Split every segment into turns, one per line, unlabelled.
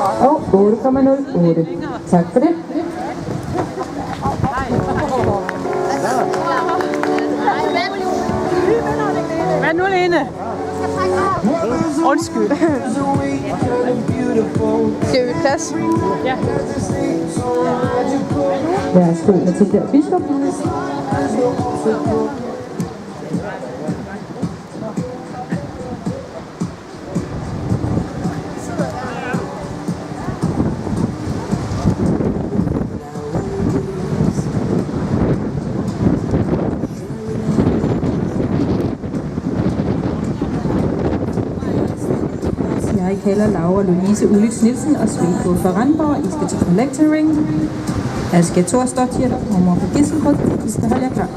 og 8,08. Tak for det.
Hvad nu, Lene? Undskyld.
Skal vi plads?
Ja.
Værsgo, Mathilde og Biskop. Jeg kalder Laura Louise Ulrik Nielsen og Sveko fra Randborg. I skal til Collectoring. Jeg skal Torsdottir og mor på Gisselbrug. I skal holde jer klar.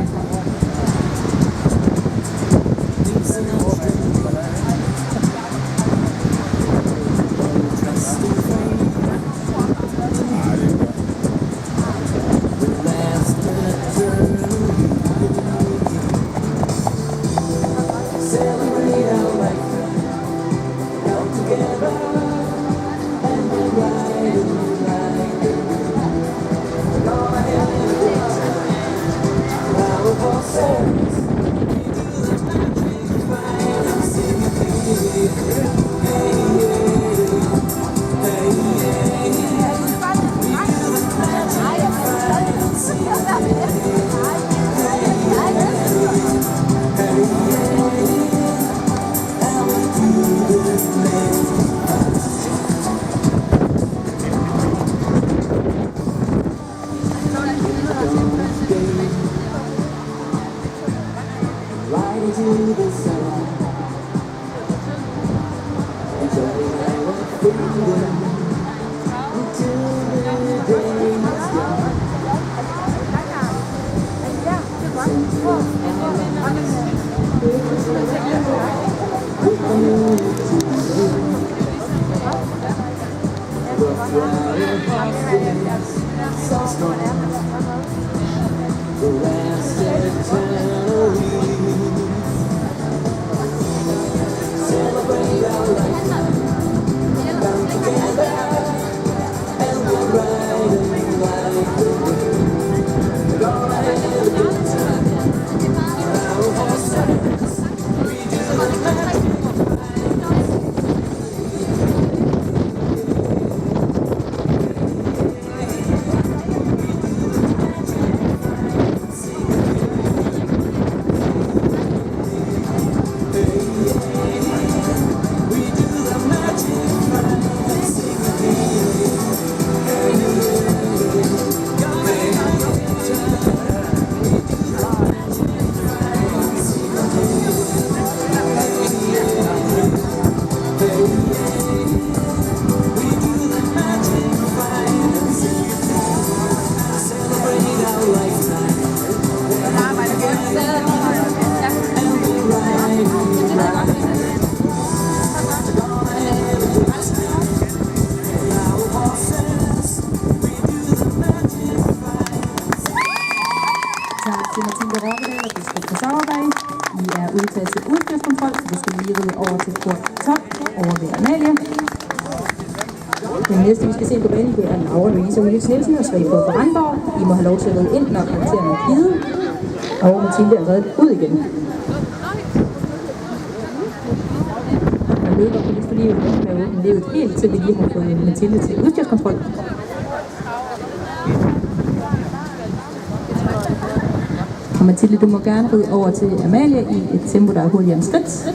I er udtaget til udstyrskontrol, så du skal lige ride over til port 12 over ved Amalie. Den næste, vi skal se på banen, det er Laura Louise Ulrik Nielsen og Sveko fra Randborg. I må have lov til at ride ind, når karakteren er givet. Og Mathilde er reddet ud igen. Og løber på lige livet, den kan åbne livet helt til vi lige har fået Mathilde til udstyrskontrol. Og Mathilde, du må gerne ride over til Amalie i et tempo, der er hurtigere end skridt.